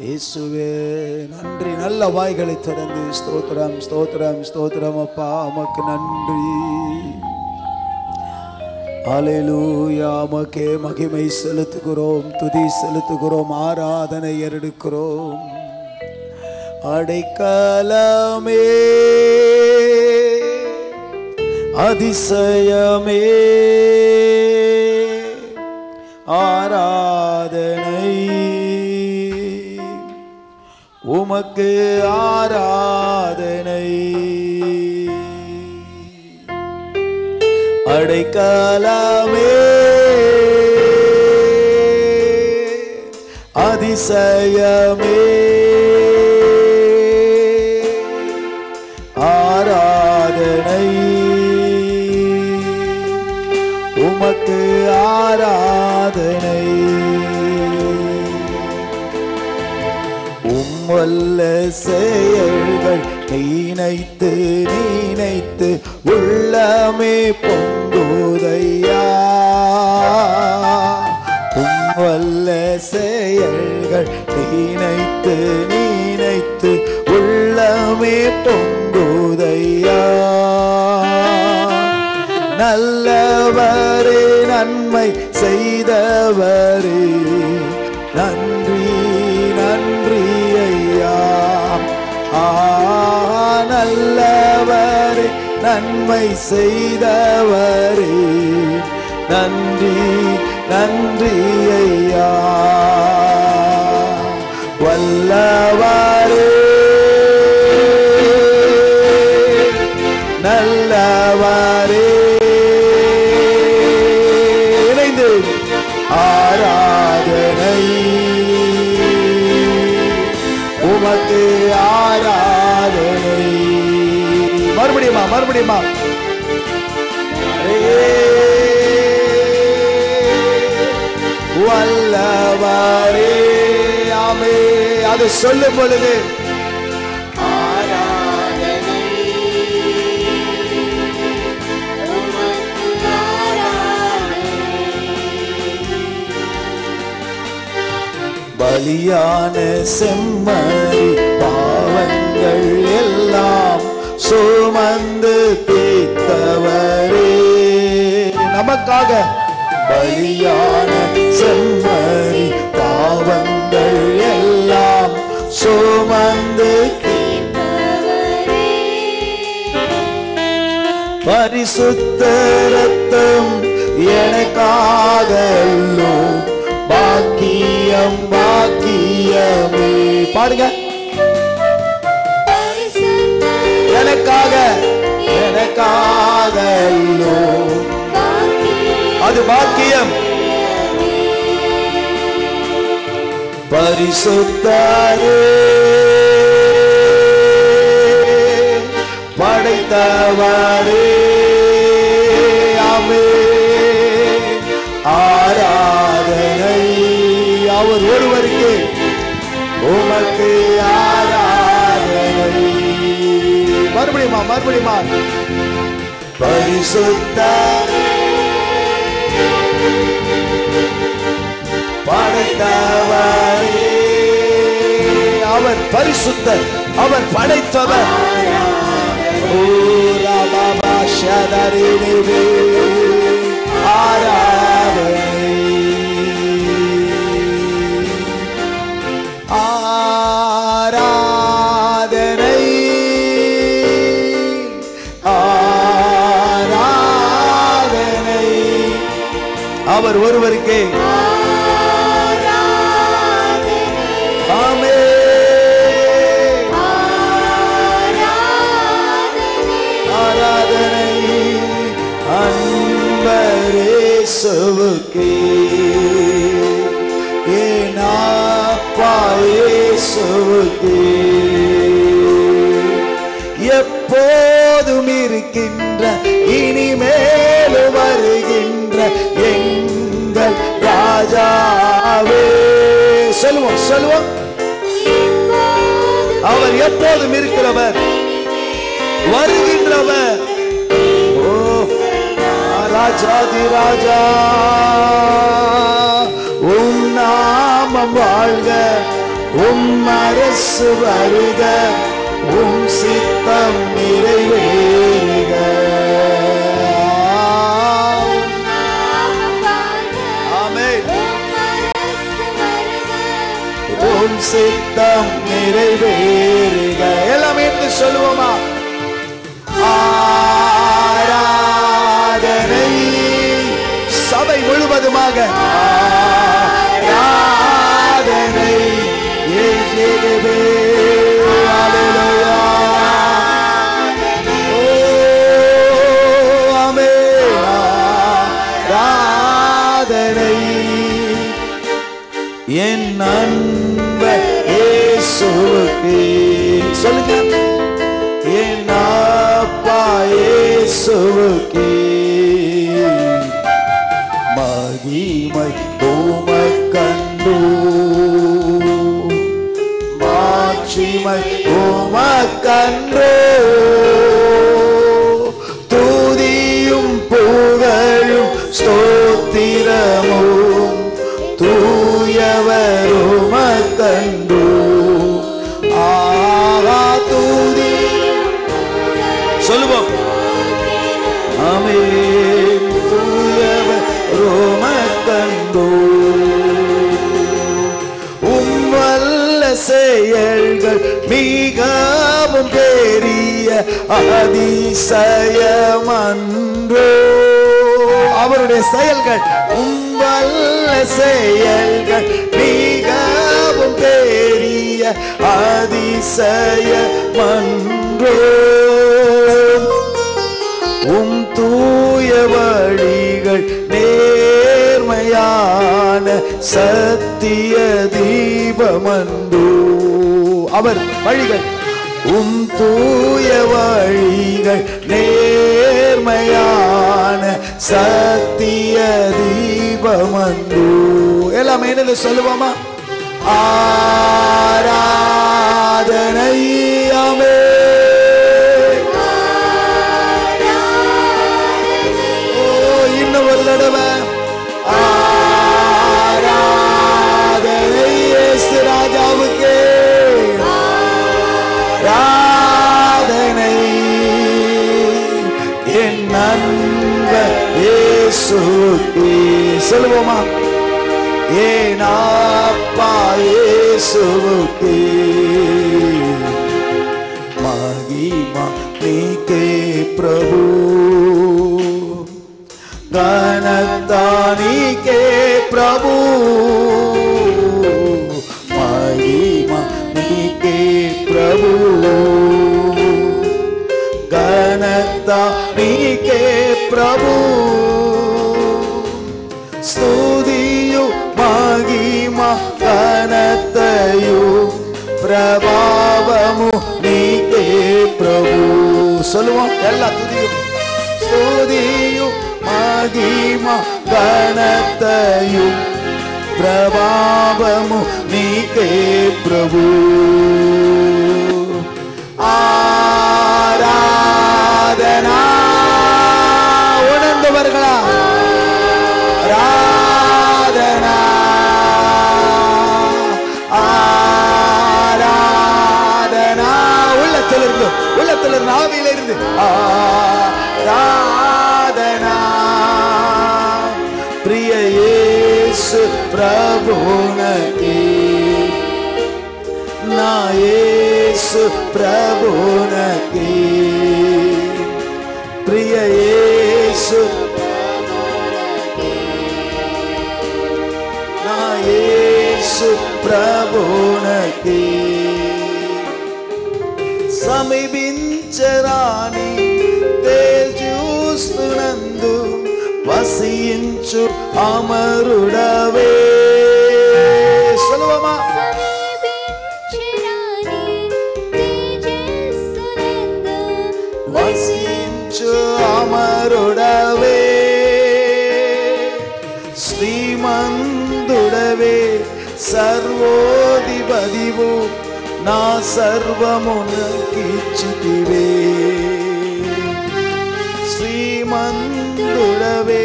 இயேசுவே நன்றி. நல்ல வாய்களை திறந்து ஸ்தோத்திரம் ஸ்தோத்திரம் ஸ்தோத்திரம் அப்பா, உமக்கு நன்றி. அல்லேலூயா. உமக்கே மகிமை செலுத்துகிறோம், துதி செலுத்துகிறோம், ஆராதனை எடுக்கிறோம். அடைக்கலமே அதிசயமே ஆராதனை உமக்கு ஆராதனை. அடைக்கலமே அதிசயமே ஆராதனை உமக்கு ஆராதனை. உம்வல்ல செயல்கள் நினைத்து நினைத்து உள்ளமே பொங்குதையா. உம்வல்ல செயல்கள் நினைத்து நினைத்து உள்ளமே பொங்குதையா. நல்லவரே நன்மை செய்தவரே நன்றி நன்றி ஐயா. நல்லவரே நன்மை செய்தவரே நன்றி நன்றி ஐயா. வல்லவரே நல்லவரே இணைந்து ஆராதனை உமக்கு ஆராதனை. மறுபடியுமா மறுபடியுமா. வல்லவரே ஆமே. அது சொல்லும் பொழுது பலியான செம்மறி பாவங்கள் எல்லாம் சுமந்து தீர்த்தவரே நமக்காக. பலியான செம்மறி பாவங்கள் எல்லாம் சுமந்து பரிசுத்த ரத்தம் எனக்காக பாக்கியம் பாக்கியமே. பாருங்க. எனக்காக எனக்காக அது பாக்கியம். பரிசுத்தரே படைத்தவரே ஆமே. ஆராதனை அவர் ஒருவருக்கு உமக்கு ஆராதனை. மறுபடியுமா மறுபடியுமா. பரிசுத்தரே படைத்தவரே அவர் பரிசுத்தர், அவர் படைத்தவர். ஆராதனை ஆராதனை ஆராதனை அவர் ஒருவருக்கே. ஆமே. ஆராதனை அன்பரேசுவுக்கே ஏனாப்பா இயேசுவுக்கே எப்போதும் இருக்கின்ற இனிமேலும் வருகின்ற எங்கள் ராஜாவே. சொல்லுவோம் சொல்லுவோம். அவர் எப்போதும் இருக்கிறவர், வருகின்றவர். ஓ ராஜாதி ராஜா உம் நாமம் வாழ்க அரசு வருக, சித்தம் நிறைவேறுக. ஆமென். சித்தம் நிறைவேறுக. எல்லாம் என்று சொல்லுவோமா? ஆராதனை சபை முழுவதுமாக ஆராதனை இயேசுவே. ஹல்லேலூயா. ஓ ஆமென். ஆராதனை என் அன்பர் இயேசுவுக்கே. சொல்லுங்க. என் அப்பா இயேசுவுக்கே மகிமை உமக்கண்டு, மாட்சிமை உமக்கண்டு. துதியும் புகழும் ஸ்தோத்திரமும் தூயவர் உமக்கண்டு. துதி சொல்லுவோம். ஆமென். தூயவர் உமக்கண்டு. வல்ல செயல்கள் மிகவும் பெரிய அதிசயமன்றோ. அவருடைய செயல்கள், வல்ல செயல்கள் மிகவும் பெரிய அதிசயமன்றோ. தூய வழிகள் நேர்மையான சத்திய தீபமன்றோ. அவர் வழிகள், தூய வழிகள் நேர்மையான சத்திய தீபமன்றோ. எல்லாம் என்னது சொல்லுவோமா? ஆராதனை. ஆமென். ஓ இன்னும் ஒரு தடவை ஆராதனை இயேசு ராஜாவுக்கே. ஆராதனை என் அன்பர் இயேசுவுக்கே. சொல்லுவோமா? என் அப்பா இயேசுவுக்கே மகிமா நீக்கே பிரபு, கனத்தா நீக்கே பிரபு. மகிமா நீக்கே பிரபு, கனத்தா நீக்கே பிரபு. ಸ್ತುತಿಯು ಮಹಿಮಾ ಘನತೆಯು ಪ್ರಭಾವಮು ನೀಕೆ ಪ್ರಭು. சொல்லுவோம் எல்லா துதியும். ಸ್ತುತಿಯು ಮಹಿಮಾ ಘನತೆಯು ಪ್ರಭಾವಮು ನೀಕೆ ಪ್ರಭು. ஆராதனா உணர்ந்தவர்களா? ஆராதனா ஆராதனா உள்ளத்திலிருந்து ஆவியிலிருந்து ஆராதனா. பிரிய இயேசு பிரபுனக்கே, నా యేసు ప్రభునకే. ప్రియ యేసు నా యేసు ప్రభునకే. సమీపించరాని తేజస్సునందు వసించు అమరుడవే. சொல்லுவோமா? వసించు అమరుడవే. శ్రీమంతుడవే సర్వోధిపతివు నా సర్వమునకిచ్చితివే. శ్రీమంతుడవే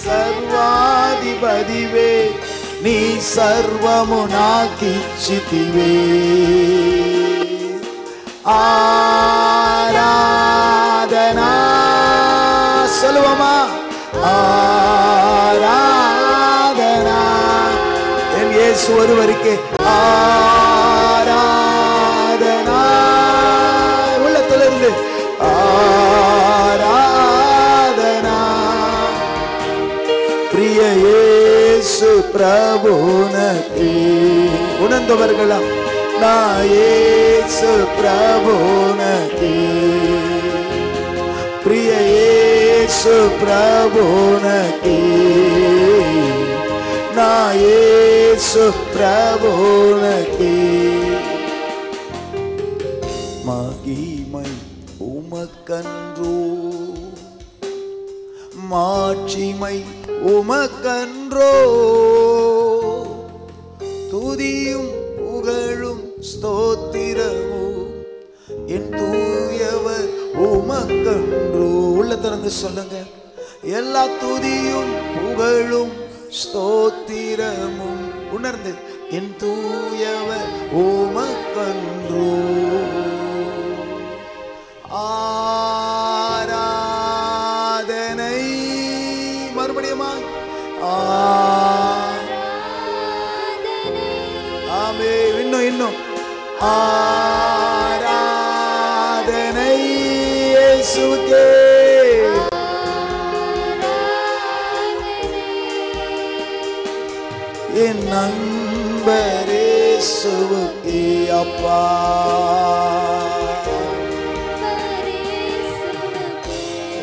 సర్వాధిపతివే நீ சர்வமு நாக்கிச்சித்திவே. ஆராதனா சொல்லுவோமா? ஆராதனா என் இயேசு ஒருவருக்கு ஆராதனா. உள்ளத்திலிருந்து ஆராதனா. பிரிய இயேசு பிரபுனே உணர்ந்தவர்களா? நான் இயேசு பிரபுனே பிரிய இயேசு பிரபுனே நான் இயேசு பிரபுனே. மகிமை உமக்கன்றோ மாட்சிமை உமக்கன்றோ துதியும் புகழும் ஸ்தோத்திரமும் என் தூயவர் உமக்கன்றோ. உள்ள திறந்து சொல்லுங்க. எல்லா துதியும் புகழும் ஸ்தோத்திரமும் உணர்ந்து என் தூயவர் உமக்கன்றோ. ஆராதனை மறுபடியுமா? ஆமே. இன்னும் ஆராதனை இயேசுவுக்கே. என் நண்பர் இயேசுவுக்கே அப்பா.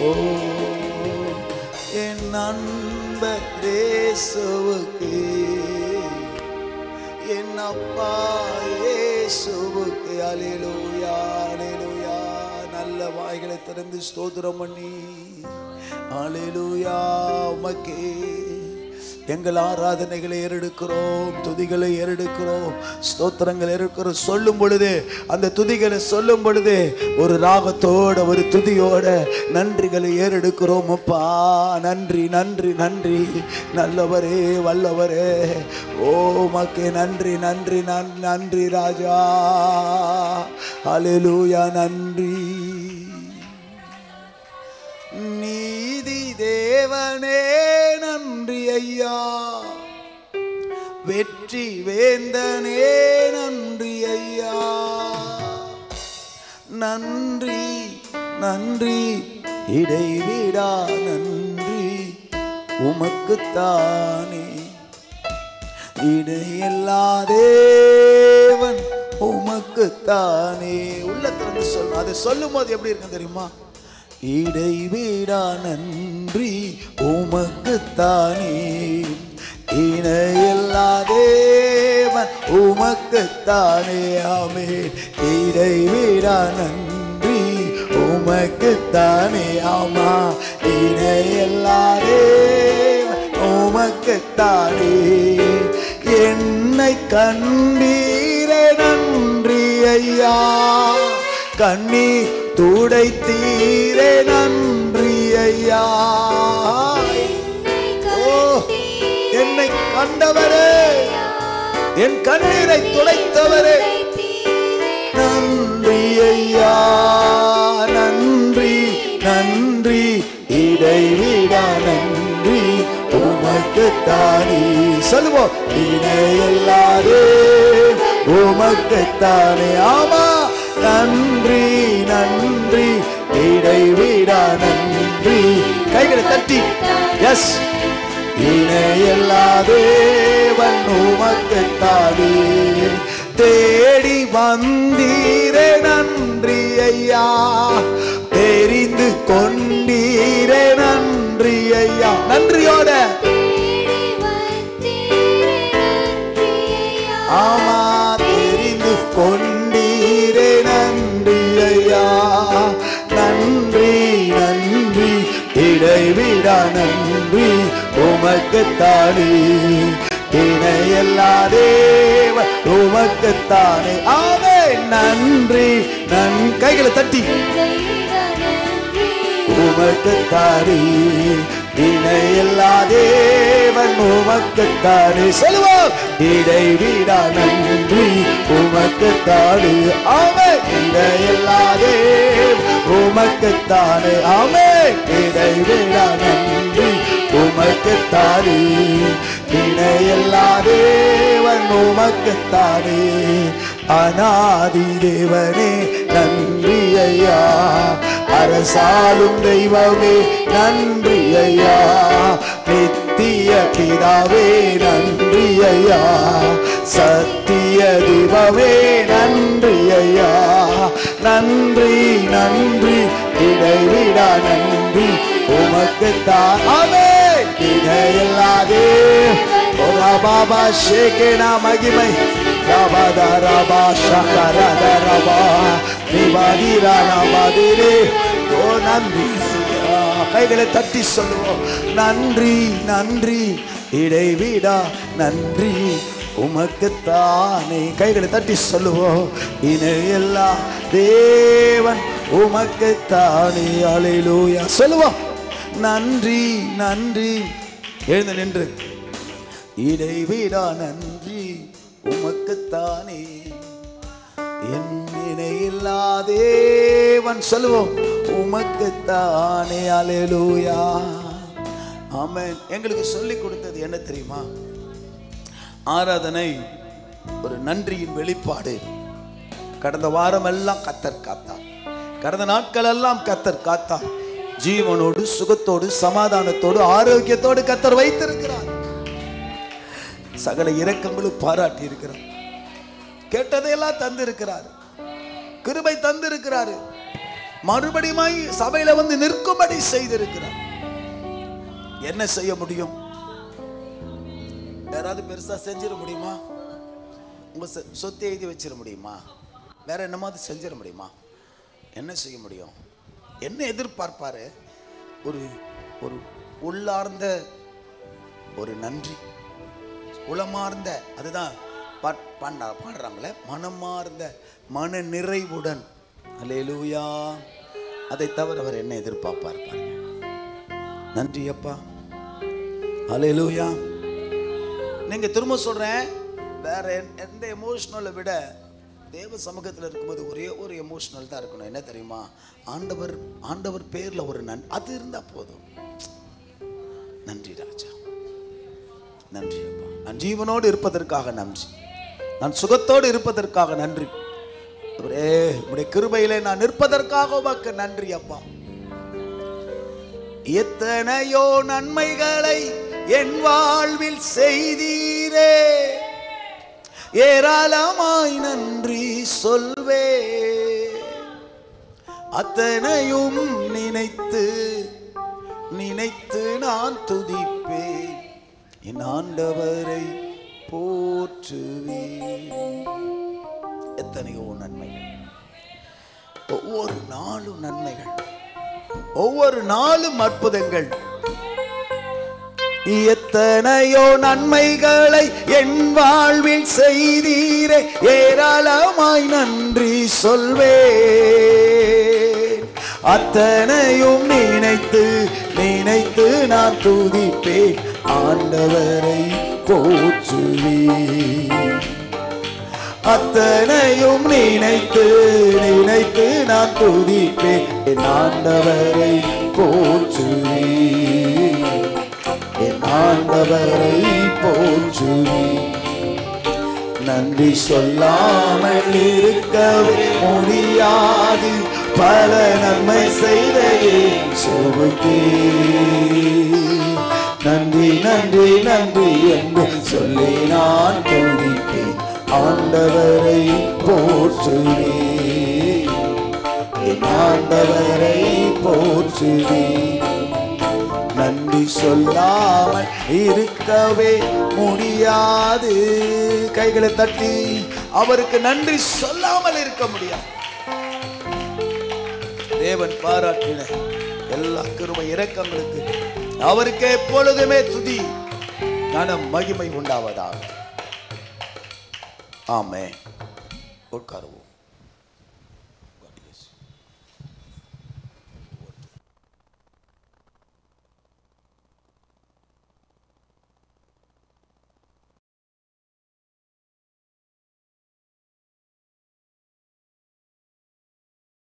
ஓ என் நண்பர் இயேசுவுக்கே என் அப்பா இயேசுவுக்கே. அல்லேலூயா அல்லேலூயா. நல்ல வாய்களை திறந்து ஸ்தோத்திரம் பண்ணி அல்லேலூயா. உமக்கே எங்கள் ஆராதனைகளை ஏறெடுக்கிறோம், துதிகளை ஏறெடுக்கிறோம், ஸ்தோத்திரங்கள் ஏறெடுக்கிறோம். சொல்லும் பொழுது அந்த துதிகளை சொல்லும் பொழுது ஒரு ராகத்தோட ஒரு துதியோட நன்றிகளை ஏறெடுக்கிறோம். அப்பா நன்றி நன்றி நன்றி. நல்லவரே வல்லவரே ஓ மக்கே நன்றி நன்றி நன்றி ராஜா. அல்லேலூயா நன்றி. நீதி தேவனே நன்றி ஐயா. வெற்றி வேந்தனே நன்றி ஐயா. நன்றி நன்றி இடைவிடா நன்றி உமக்குத்தானே. இடையில்லா தேவன் உமக்குத்தானே. உள்ள திறந்து சொல்லணும். அதை சொல்லும் போது எப்படி இருக்கு தெரியுமா? இடைவிடா நன்றி உமக்குத்தானே. இணையில்லா தேவன் உமக்குத்தானே. ஆமே. இடைவிடா நன்றி உமக்குத்தானே. ஆமா. இணையில்லா தேவன் உமக்குத்தானே. என்னை கண்டீரே நன்றி ஐயா. கண்ணீர் துடைத்தீரே நன்றி ஐயா. ஓ என்னை கண்டவரே, என் கண்ணீரை துடைத்தவரே நன்றி ஐயா. நன்றி நன்றி இடைவிடா நன்றி உமக்குத்தானே. சொல்லுவோம். இணையில்லாதே உமக்குத்தானே. ஆமா. நன்றி நன்றி இடைவிடா நன்றி. கைகளை தட்டி எஸ். இணையில்லா தேவன் உமக்குத்தானே. தேடி வந்தீரே நன்றி ஐயா. தெரிந்து கொண்டீரே நன்றி ஐயா. நன்றியோட ஆமா. தெரிந்து கொண்டீரே நன்றி ஐயா. நன்றி நன்றி இடைவிடா நன்றி உமக்குத்தானே. இணையில்லா தேவன் உமக்குத்தானே. ஆமே. நன்றி கைகளை தட்டி உமக்குத்தானே. இணையில்லா தேவன் உமக்குத்தானே. சொல்லுவோம், இடைவிடா நன்றி உமக்குத்தானே. ஆமென். இணையில்லா தேவன் உமக்குத்தானே. ஆமென். இடைவிடா நன்றி உமக்குத்தானே. இணையில்லா தேவன் உமக்குத்தானே. அநாதி தேவனே நன்றி ஐயா. அரசாளும் தெய்வமே நன்றி ஐயா. நித்திய பிதாவே நன்றி ஐயா. சத்திய தெய்வமே நன்றி ஐயா. நன்றி நன்றி இடைவிடா நன்றி உமக்குத்தான். ஆமென். இடையில்லாதே பாபா ஷேகேனா மகிமை ரபா ஷகரதரபா நிபாதிரானபாதிரே. ஓ நன்றி. கைகளை தட்டி சொல்லுவோம், நன்றி நன்றி இடைவிடா நன்றி உமக்குத்தானே. கைகளை தட்டி சொல்லுவோம், இணையில்லா தேவன் உமக்குத்தானே. அல்லேலூயா. சொல்லுவோம், நன்றி நன்றி. எழுந்து நின்று, இடைவிடா நன்றி உமக்குத்தானே. என் இணையில்லா தேவன். சொல்லுவோம், உமக்குத்தானே. அல்லேலூயா. ஆமென். எங்களுக்கு சொல்லிக் கொடுத்தது என்ன தெரியுமா? ஆராதனை ஒரு நன்றியின் வெளிப்பாடு. கடந்த வாரம் எல்லாம் கர்த்தர் காத்தார். கடந்த நாட்கள் எல்லாம் கர்த்தர் காத்தார். ஜீவனோடு சுகத்தோடு சமாதானத்தோடு ஆரோக்கியத்தோடு கர்த்தர் வைத்திருக்கிறார். சகல இரக்கங்களும் பாராட்டி இருக்கிறார். கேட்டதையெல்லாம் தந்திருக்கிறார். கிருபை தந்திருக்கிறார். மறுபடியும் சபையில வந்து நிற்கும்படி செய்திருக்கிறார். என்ன செய்ய முடியும்? யாராவது பெருசா செஞ்சிட முடியுமா? உங்க சொத்தை எழுதி வச்சிட முடியுமா? வேற என்னமாவது செஞ்சிட முடியுமா? என்ன செய்ய முடியும்? என்ன எதிர்பார்ப்பாரு? ஒரு ஒரு உள்ளார்ந்த ஒரு நன்றி, உளமார்ந்த, அதுதான் பாடுறாங்களே, மனமார்ந்த மன நிறைவுடன். அல்லேலூயா. அதை தவிர அவர் என்ன எதிர்பார்ப்பார் பாருங்க. நன்றி அப்பா. அல்லேலூயா. நீங்க திரும்ப சொல்றேன், வேற எந்த எமோஷனலை விட தேவ சமூகத்தில் இருக்கும்போது ஒரே ஒரு எமோஷனல் தான் இருக்கணும். என்ன தெரியுமா? ஆண்டவர் ஆண்டவர் பேர்ல ஒரு அது இருந்தா போதும். நன்றி ராஜா, நன்றி அப்பா. நான் ஜீவனோடு இருப்பதற்காக நன்றி. நான் சுகத்தோடு இருப்பதற்காக நன்றி. உடைய கிருபையிலே நான் நிற்பதற்காக உமக்கு நன்றி அப்பா. எத்தனையோ நன்மைகளை என் வாழ்வில் செய்தீரே, ஏராளமாய் நன்றி சொல்வே. அத்தனையும் நினைத்து நினைத்து நான் துதிப்பேன். என் ஆண்டவரை போற்றுவேன். எத்தனையோ நன்மைகள், ஒவ்வொரு நாளும் நன்மைகள், ஒவ்வொரு நாளும் அற்புதங்கள். எத்தனையோ நன்மைகளை என் வாழ்வில் செய்தீரே, ஏராளமாய் நன்றி சொல்வேன். அத்தனையும் நினைத்து நினைத்து நான் துதிப்பேன். ஆண்டவரை போற்றுவேன். அத்தனையும் நினைத்து நினைத்து நான் துதிப்பேன். என் ஆண்டவரை போற்றுவேன். என் ஆண்டவரை போற்றுவேன். நன்றி சொல்லாமல் இருக்கவே முடியாது. பல நன்மை செய்த இயேசுவுக்கே நன்றி நன்றி நன்றி என்று சொல்லி நான் துதிப்பேன். ஆண்டவரை போற்றுவேன். என் ஆண்டவரை போற்றுவேன். நன்றி சொல்லாமல் இருக்கவே முடியாது. கைகளை தட்டி அவருக்கு நன்றி சொல்லாமல் இருக்க முடியாது. தேவன் பாராட்டின எல்லா கிருபை இரக்கங்களுக்கு அவருக்கு எப்பொழுதுமே துதி கனம் மகிமை உண்டாவதாக. ஆமென். உட்காருவோம்.